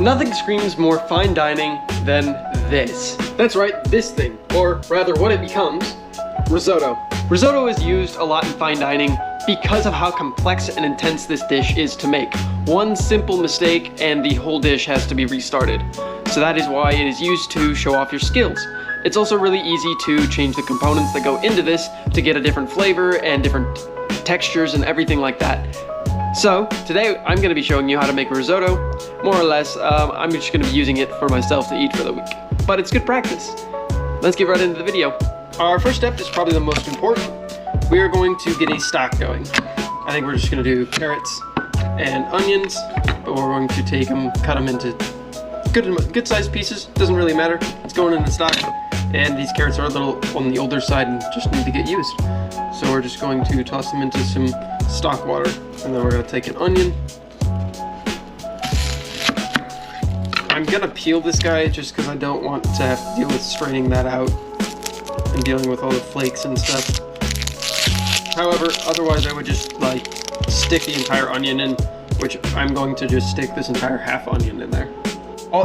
Nothing screams more fine dining than this. That's right, this thing, or rather what it becomes, risotto. Risotto is used a lot in fine dining because of how complex and intense this dish is to make. One simple mistake and the whole dish has to be restarted. So that is why it is used to show off your skills. It's also really easy to change the components that go into this to get a different flavor and different textures and everything like that. So today I'm going to be showing you how to make a risotto. More or less, I'm just going to be using it for myself to eat for the week. But it's good practice. Let's get right into the video. Our first step is probably the most important. We are going to get a stock going. I think we're just going to do carrots and onions, but we're going to take them, cut them into good sized pieces. Doesn't really matter. It's going in the stock. And these carrots are a little on the older side and just need to get used. So we're just going to toss them into some stock water. And then we're going to take an onion. I'm going to peel this guy just because I don't want to have to deal with straining that out and dealing with all the flakes and stuff. However, otherwise I would just like stick the entire onion in, which I'm going to just stick this entire half onion in there.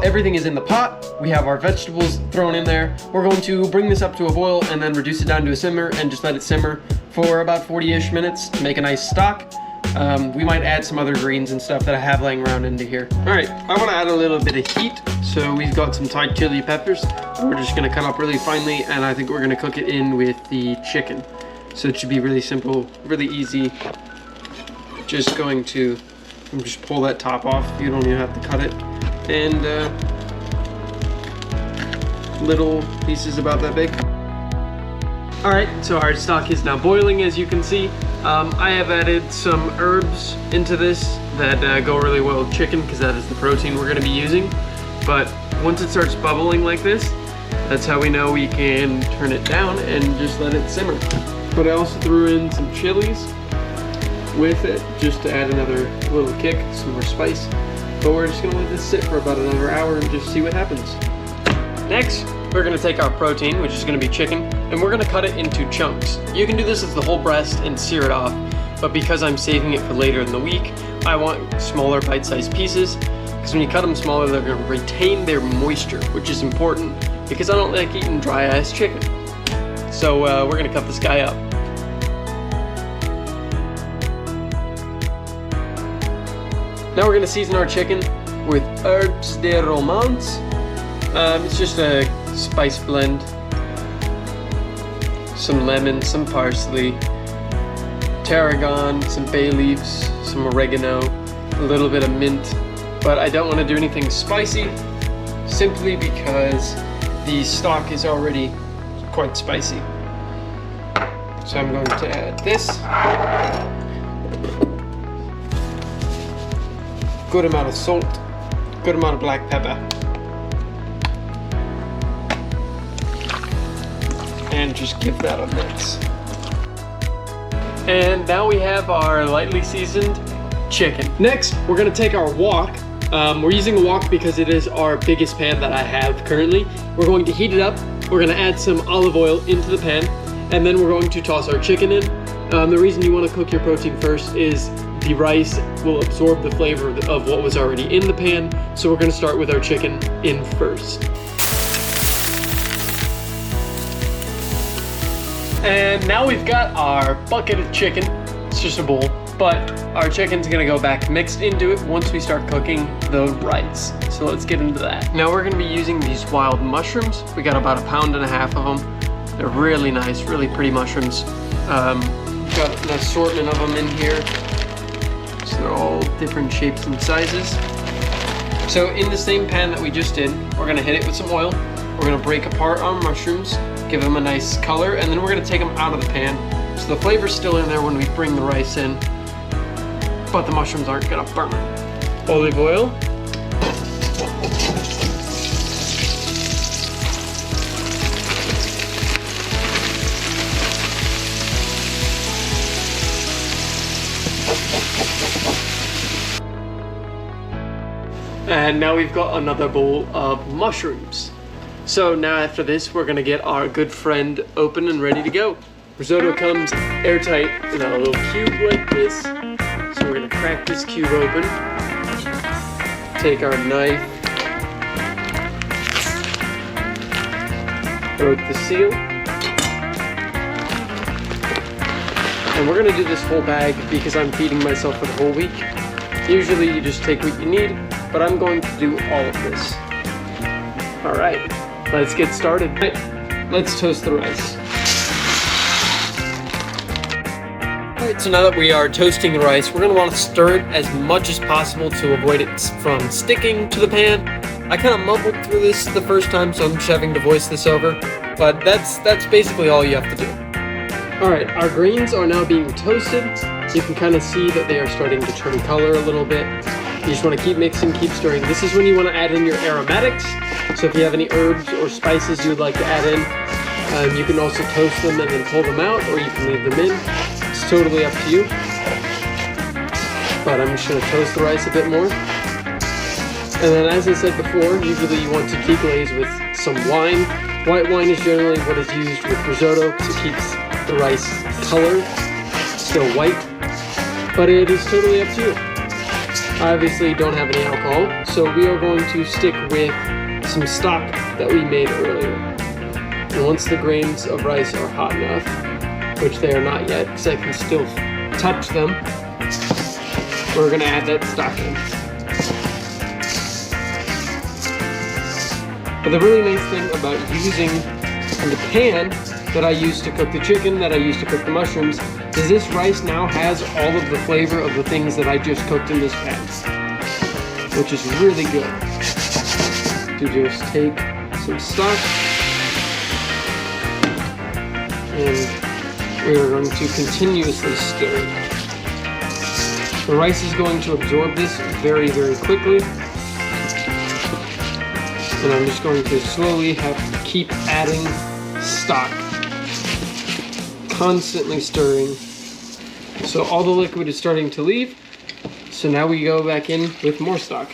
Everything is in the pot. We have our vegetables thrown in there. We're going to bring this up to a boil and then reduce it down to a simmer and just let it simmer for about 40-ish minutes to make a nice stock. We might add some other greens and stuff that I have laying around into here. All right, I want to add a little bit of heat. So we've got some Thai chili peppers. We're just going to cut up really finely, and I think we're going to cook it in with the chicken. So it should be really simple, really easy. Just going to just pull that top off. You don't even have to cut it. And little pieces about that big. All right, so our stock is now boiling, as you can see. I have added some herbs into this that go really well with chicken because that is the protein we're going to be using. But once it starts bubbling like this, that's how we know we can turn it down and just let it simmer. But I also threw in some chilies with it just to add another little kick, some more spice. But we're just gonna let this sit for about another hour and just see what happens. Next, we're gonna take our protein, which is gonna be chicken, and we're gonna cut it into chunks. You can do this as the whole breast and sear it off, but because I'm saving it for later in the week, I want smaller bite-sized pieces, because when you cut them smaller, they're gonna retain their moisture, which is important, because I don't like eating dry-ass chicken. So we're gonna cut this guy up. Now we're gonna season our chicken with herbes de romance. It's just a spice blend. Some lemon, some parsley, tarragon, some bay leaves, some oregano, a little bit of mint. But I don't want to do anything spicy, simply because the stock is already quite spicy. So I'm going to add this. Good amount of salt, good amount of black pepper, and just give that a mix. And now we have our lightly seasoned chicken. Next, we're gonna take our wok. We're using a wok because it is our biggest pan that I have currently. We're going to heat it up. We're gonna add some olive oil into the pan, and then we're going to toss our chicken in. The reason you want to cook your protein first is the rice will absorb the flavor of what was already in the pan, so we're going to start with our chicken in first. And now we've got our bucket of chicken. It's just a bowl, but our chicken's going to go back mixed into it once we start cooking the rice. So let's get into that. Now we're going to be using these wild mushrooms. We got about 1.5 pounds of them. They're really nice, really pretty mushrooms. Got an assortment of them in here. So they're all different shapes and sizes. So in the same pan that we just did, we're gonna hit it with some oil. We're gonna break apart our mushrooms, give them a nice color, and then we're gonna take them out of the pan. So the flavor's still in there when we bring the rice in, but the mushrooms aren't gonna burn. Olive oil. And now we've got another bowl of mushrooms. So now after this, we're gonna get our good friend open and ready to go. Risotto comes airtight in a little cube like this. So we're gonna crack this cube open. Take our knife broke the seal. And we're gonna do this whole bag because I'm feeding myself for the whole week. Usually you just take what you need, but I'm going to do all of this. All right, let's get started. All right, let's toast the rice. All right, so now that we are toasting the rice, we're gonna want to stir it as much as possible to avoid it from sticking to the pan. I kind of mumbled through this the first time, so I'm just having to voice this over, but that's basically all you have to do. All right, our grains are now being toasted. You can kind of see that they are starting to turn color a little bit. You just want to keep mixing, keep stirring. This is when you want to add in your aromatics. So if you have any herbs or spices you would like to add in, you can also toast them and then pull them out, or you can leave them in. It's totally up to you. But I'm just going to toast the rice a bit more. And then, as I said before, usually you want to deglaze with some wine. White wine is generally what is used with risotto because it keeps the rice color still white, but it is totally up to you. I obviously don't have any alcohol, so we are going to stick with some stock that we made earlier. And once the grains of rice are hot enough, which they are not yet because I can still touch them, we're going to add that stock in. But the really nice thing about using the pan that I used to cook the chicken, that I used to cook the mushrooms, is this rice now has all of the flavor of the things that I just cooked in this pan, which is really good. To just take some stock, and we are going to continuously stir. The rice is going to absorb this very, very quickly, and I'm just going to slowly have to keep adding stock, constantly stirring. So all the liquid is starting to leave. So now we go back in with more stock.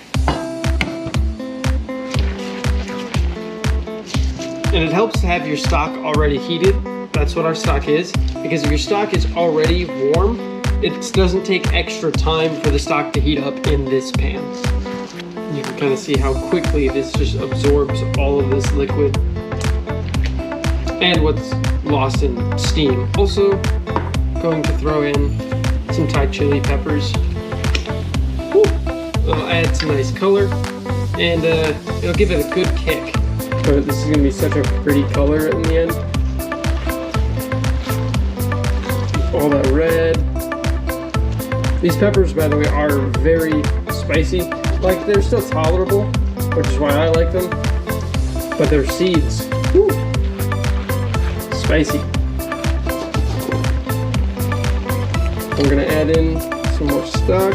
And it helps to have your stock already heated. That's what our stock is. Because if your stock is already warm, it doesn't take extra time for the stock to heat up in this pan. You can kind of see how quickly this just absorbs all of this liquid and what's lost in steam. Also, going to throw in some Thai chili peppers. It'll add some nice color, and it'll give it a good kick. But this is going to be such a pretty color in the end. All that red. These peppers, by the way, are very spicy. Like, they're still tolerable, which is why I like them. But they're seeds. Woo. Spicy. I'm gonna add in some more stock.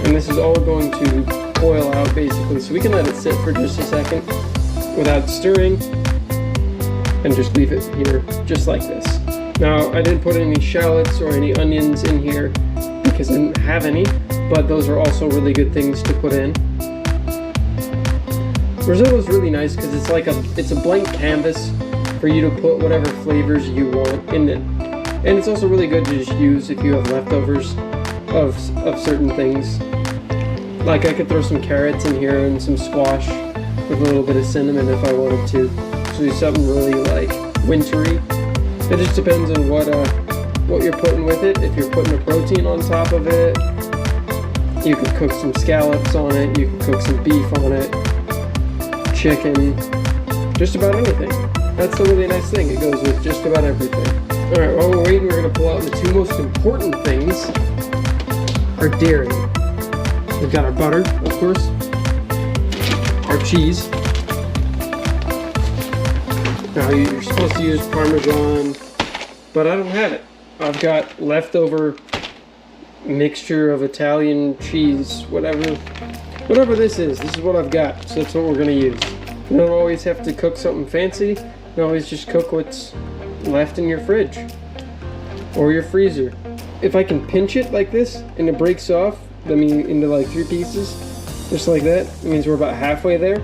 And this is all going to boil out basically. So we can let it sit for just a second without stirring and just leave it here just like this. Now, I didn't put any shallots or any onions in here because I didn't have any, but those are also really good things to put in. Risotto is really nice because it's a blank canvas for you to put whatever flavors you want in it. And it's also really good to just use if you have leftovers of certain things. Like I could throw some carrots in here and some squash with a little bit of cinnamon if I wanted to. So do something really like wintry. It just depends on what you're putting with it. If you're putting a protein on top of it, you could cook some scallops on it, you could cook some beef on it, chicken, just about anything. That's the really nice thing, it goes with just about everything. Alright, while we're waiting, we're going to pull out the two most important things, our dairy. We've got our butter, of course, our cheese. Now you're supposed to use Parmesan, but I don't have it. I've got leftover mixture of Italian cheese, whatever this is what I've got, so that's what we're gonna use. You don't always have to cook something fancy, you always just cook what's left in your fridge or your freezer. If I can pinch it like this and it breaks off, I mean into like 3 pieces, just like that, it means we're about halfway there.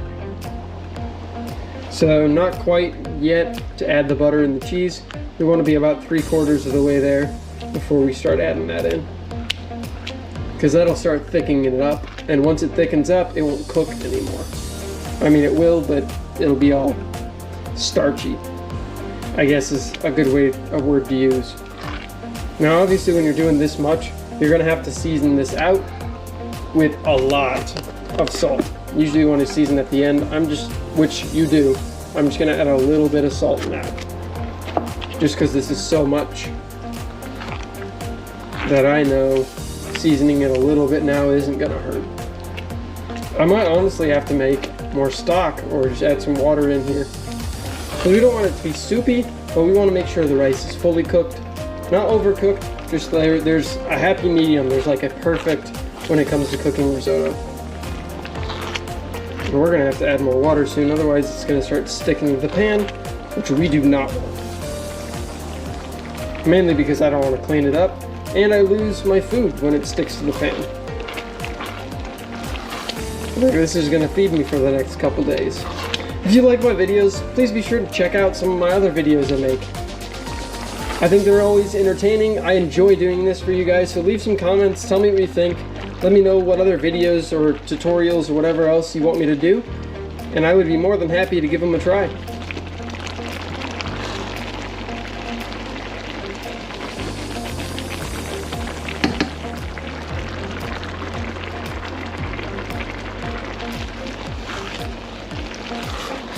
So not quite yet to add the butter and the cheese. We want to be about 3/4 of the way there before we start adding that in, because that'll start thickening it up, and once it thickens up, it won't cook anymore. I mean, it will, but it'll be all starchy, I guess is a good word to use. Now obviously when you're doing this much, you're gonna have to season this out with a lot of salt. Usually you want to season at the end. Which you do, I'm just gonna add a little bit of salt now. Just because this is so much that I know seasoning it a little bit now isn't gonna hurt. I might honestly have to make more stock or just add some water in here. So we don't want it to be soupy, but we want to make sure the rice is fully cooked. Not overcooked, just there's a happy medium. There's like a perfect when it comes to cooking risotto. And we're gonna have to add more water soon, otherwise it's gonna start sticking to the pan, which we do not want. Mainly because I don't want to clean it up, and I lose my food when it sticks to the pan. I think this is gonna feed me for the next couple days. If you like my videos, please be sure to check out some of my other videos I make. I think they're always entertaining. I enjoy doing this for you guys, so leave some comments, tell me what you think. Let me know what other videos or tutorials or whatever else you want me to do, and I would be more than happy to give them a try.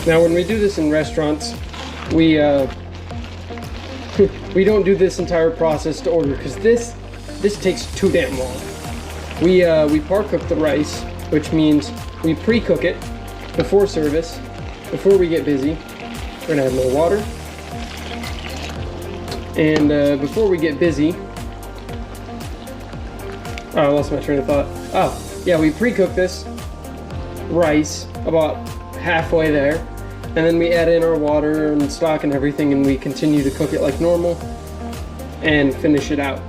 Now when we do this in restaurants, we we don't do this entire process to order because this takes too damn long. We par cook the rice, which means we pre-cook it before service, before we get busy. We're gonna add more water, and before we get busy, oh, I lost my train of thought. Oh yeah, we pre-cook this rice about halfway there, and then we add in our water and stock and everything, and we continue to cook it like normal and finish it out.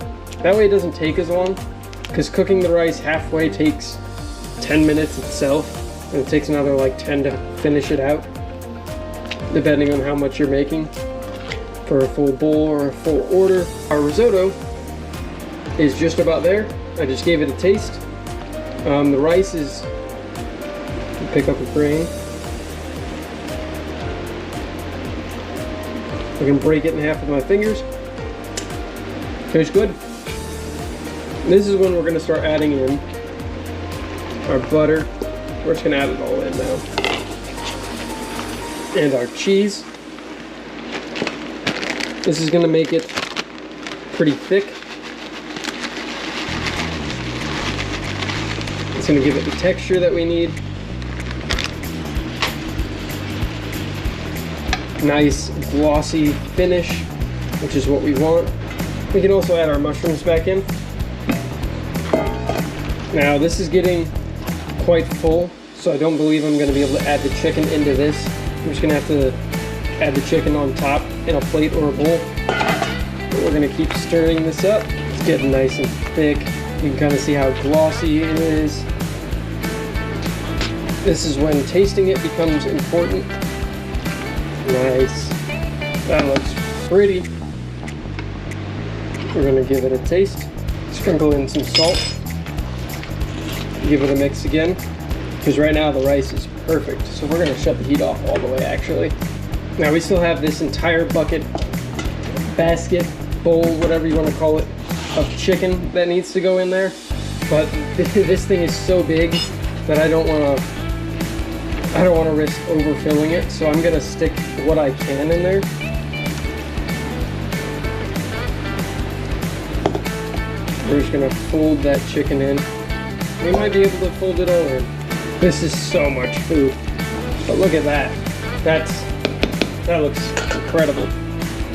That way it doesn't take as long, because cooking the rice halfway takes 10 minutes itself, and it takes another like 10 to finish it out, depending on how much you're making for a full bowl or a full order. Our risotto is just about there. I just gave it a taste. The rice is, pick up a grain. I can break it in half with my fingers. Tastes good. This is when we're going to start adding in our butter. We're just going to add it all in now. And our cheese. This is going to make it pretty thick. It's going to give it the texture that we need. Nice glossy finish, which is what we want. We can also add our mushrooms back in. Now this is getting quite full, so I don't believe I'm going to be able to add the chicken into this. I'm just going to have to add the chicken on top in a plate or a bowl. But we're going to keep stirring this up. It's getting nice and thick. You can kind of see how glossy it is. This is when tasting it becomes important. Nice. That looks pretty. We're going to give it a taste. Sprinkle in some salt. Give it a mix again. Because right now the rice is perfect. So we're going to shut the heat off all the way actually. Now we still have this entire bucket, basket, bowl, whatever you want to call it, of chicken that needs to go in there. But this thing is so big that I don't want to risk overfilling it, so I'm gonna stick what I can in there. We're just gonna fold that chicken in. We might be able to fold it all in. This is so much food, but look at that. That looks incredible.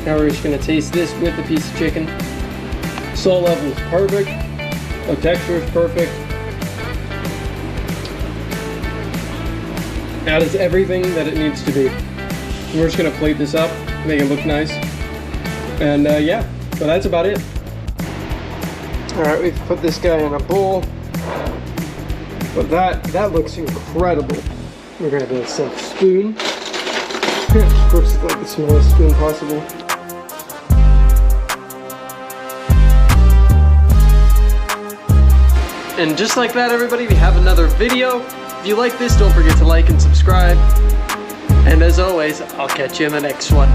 Now we're just gonna taste this with the piece of chicken. Salt level is perfect. The texture is perfect. That is everything that it needs to be. We're just gonna plate this up, make it look nice. And yeah, so that's about it. All right, we've put this guy in a bowl. But that looks incredible. We're gonna have a silk spoon. Of course, it's like the smallest spoon possible. And just like that, everybody, we have another video. If you like this, don't forget to like and subscribe. And as always, I'll catch you in the next one.